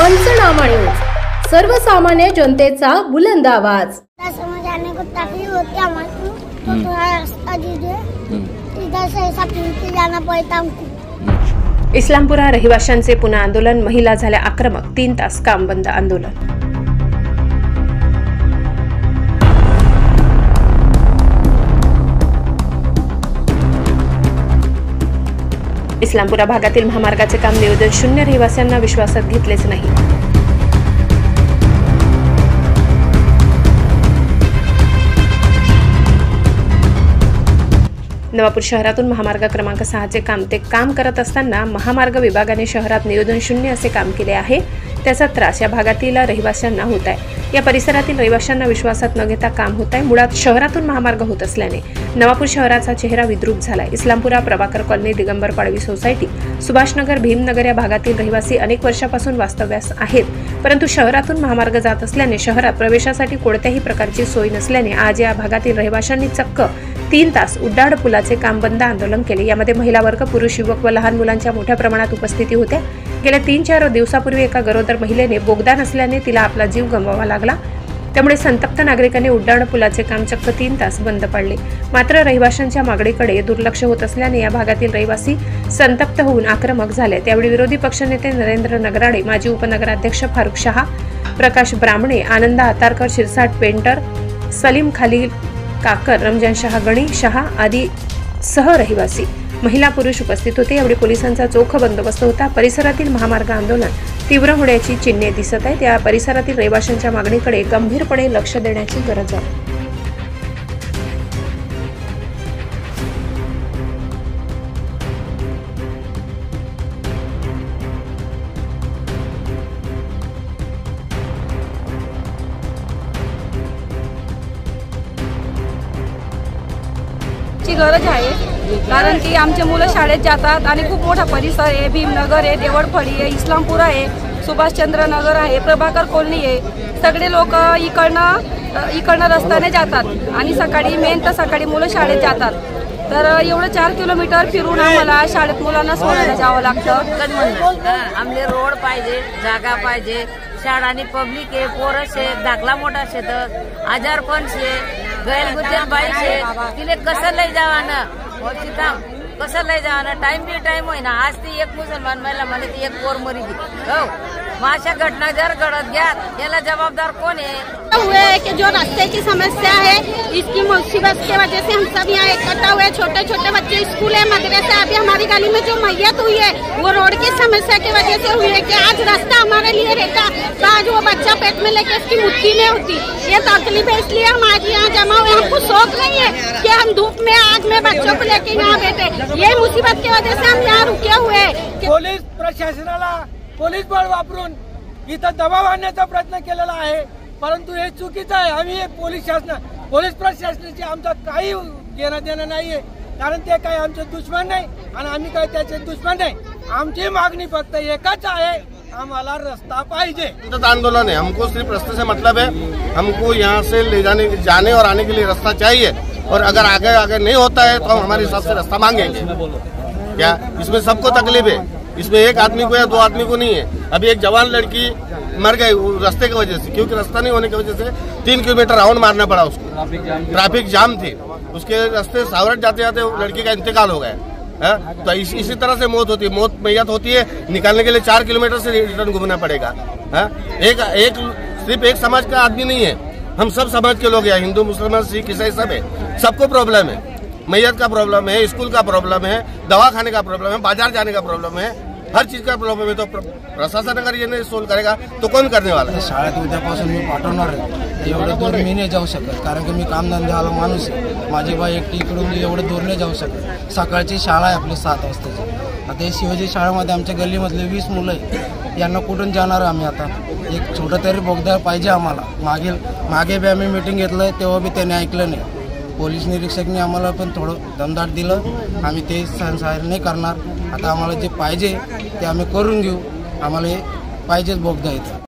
पंचनामा न्यूज, सर्वसामान्य जनतेचा बुलंद आवाज। समझ आने को तकलीफ होती है हमको, तो थोड़ा रास्ता दीजिए, इधर से ऐसा फिर जाना पड़ता हमको। इस्लामपुरा रहिवाशांचे पुन्हा आंदोलन, महिला झाल्या आक्रमक, 3 तास काम बंद आंदोलन। इस्लामपुरा भागातील महामार्गाचे काम नियोजन शून्य, रहिवाशांना विश्वासात घेतलेच नाही। नवापूर शहरातून महामार्ग क्रमांक 6 चे काम करत असताना महामार्ग विभागाने शहरात नियोजन शून्य असे काम केले आहे। त्याचा त्रास या भागातील रहिवाशांना होत आहे। या परिसरातील रहिवाशांना विश्वासात न घेता काम होत आहे। मुळात शहरातून महामार्ग होत असल्याने नवापूर शहराचा चेहरा विद्रूप झालाय। इस्लामपुरा, प्रभाकर कॉलनी, दिगंबर पाडवी सोसायटी, सुभाषनगर, भीमनगर या भागातील रहिवासी अनेक वर्षापासून वास्तव्यास आहेत, परंतु शहरातून महामार्ग जात असल्याने शहरात प्रवेशासाठी कोणत्याही प्रकारची सोय नसल्याने आज या भागातील रहिवाशांनी चक्क 3 तास उड्डाण पुलाचे काम बंद आंदोलन केले। यामध्ये महिला वर्ग, पुरुष, युवक व लहान मुलांच्या मोठ्या प्रमाणात उपस्थिती होत्या। गेल्या 3-4 दिवसापूर्वी एका गरोदर महिलेने बोगदा नसल्याने तिला आपला जीव गमवावा लागला। त्यामुळे संतप्त नागरिकांनी उड्डाण पुलाचे काम चक्क 3 तास बंद पाडले। मात्र रहिवाशांच्या मागणीकडे दुर्लक्ष होत असल्याने या भागातील रहिवासी संतप्त होऊन आक्रमक झाले। त्यावेळी विरोधी पक्षनेते नरेंद्र नगराडे, माजी उपनगराध्यक्ष फारुख शहा, प्रकाश ब्राह्मणे, आनंद आतारकर, शिरसाट पेंटर, सलीम खालील काकर, रमजान शहा, गणी शहा आदी सह रहिवासी, महिला, पुरुष उपस्थित होते। यावेळी पोलिसांचा चोख बंदोबस्त होता। परिसरातील महामार्ग आंदोलन तीव्र होण्याची चिन्हे दिसत आहेत। या परिसरातील रहिवाशांच्या मागणीकडे गंभीरपणे लक्ष देण्याची गरज आहे। गरज आहे, कारण की आमचे मुलं शाळेत जातात आणि खूप मोठा परिसर आहे। भीमनगर आहे, देवळफळी आहे, इस्लामपुरा आहे, सुभाषचंद्र नगर आहे, प्रभाकर कॉलनी आहे। सगळे लोक इकडनं रस्त्याने जातात आणि सकाळी मेन तर सकाळी मुलं शाळेत जातात, तर एवढं 4 किलोमीटर फिरून आम्हाला शाळेत मुलांना सोडायला जावं लागतं। आमले रोड पाहिजे, जागा पाहिजे, शाळा आणि पब्लिक आहे, पोरस आहे, दाखला मोठा शे, आजार पण शे, गैर गुजर बाई शे, तिले कसं लई जावानं कसं लई जावानं, टाइम बी टाइम होई ना। आज ती एक मुसलमान महिला म्हणे ती एक पोर मरी गई। हो, अशा घटना जर घडत घ्या, याला जबाबदार कोण है? हुए कि जो रास्ते की समस्या है, इसकी मुसीबत की वजह से हम सब यहाँ इकट्ठा हुए। छोटे छोटे बच्चे, स्कूल है, मदरसा। अभी हमारी गली में जो मैयत हुई है वो रोड की समस्या की वजह से हुई है कि आज रास्ता हमारे लिए रहता तो आज वो बच्चा पेट में लेके इसकी मुट्ठी में होती। ये तकलीफ है, इसलिए हम आज यहाँ जमा हुए। हमको शौक नहीं है कि हम धूप में आग में बच्चों को लेके यहाँ बैठे। ये मुसीबत की वजह से हम यहाँ रुके हुए। पोलीस प्रशासनाला पोलीस बळ वापरून इथं दबाव आणण्याचा प्रयत्न केलेला आहे, परंतु हे चुकीचं आहे। आम्ही पोलीस प्रशासनाची आमचा काही घेणं देणं नाहीये, कारण ते काही आमचे दुश्मन नाही आणि आम्ही काही त्याचे दुश्मन नाही। आमची मागणी फक्त एकच आहे, हमारा रास्ता पाहिजे। आंदोलन है, हमको सिर्फ रास्ते से मतलब है। हमको यहाँ से ले जाने और आने के लिए रास्ता चाहिए, और अगर आगे नहीं होता है तो हम हमारे हिसाब से रास्ता मांगेंगे। क्या इसमें सबको तकलीफ है? इसमें एक आदमी को या 2 आदमी को नहीं है। अभी एक जवान लड़की मर गई रास्ते की वजह से, क्योंकि रास्ता नहीं होने की वजह से 3 किलोमीटर राउंड मारना पड़ा उसको। ट्रैफिक जाम थी, उसके रास्ते सावरट जाते जाते लड़की का इंतकाल हो गया। तो इसी तरह से मौत मैयत होती है। निकालने के लिए 4 किलोमीटर से रिटर्न घूमना पड़ेगा। सिर्फ एक समाज का आदमी नहीं है, हम सब समाज के लोग हैं, हिंदू, मुसलमान, सिख, ईसाई सब है। सबको प्रॉब्लम है, मैयत का प्रॉब्लम है, स्कूल का प्रॉब्लम है, दवा खाने का प्रॉब्लम है, बाजार जाने का प्रॉब्लम है, हर चीज का प्रॉब्लम है। तो प्रशासन अगर ये नहीं सोल्व करेगा तो कौन करने वाला है? शाळेत उद्यापासून मी पाठवणार आहे। एवढं दूर मी नाही जाऊ शकत, कारण की मी कामधंद्यावाला माणूस आहे। माझी बाई एकटी इकडून मी एवढं दूर नाही जाऊ शकत। सकाळची शाळा आहे आपली 7 वाजताची। आता या शिवाजी शाळेमध्ये आमच्या गल्लीमधले 20 मुलं आहे, यांना कुठून जाणार आम्ही? आता एक छोटं तरी बोगदा पाहिजे आम्हाला। मागे बी आम्ही मीटिंग घेतलं, तेव्हा बी त्याने ऐकलं नाही। पोलीस निरीक्षकने आम्हाला पण थोडं दमदाट दिलं, आम्ही ते सहन नाही करणार। आता आम्हाला जे पाहिजे ते आम्ही करून घेऊ, आम्हाला हे पाहिजेच बोगदा इथं।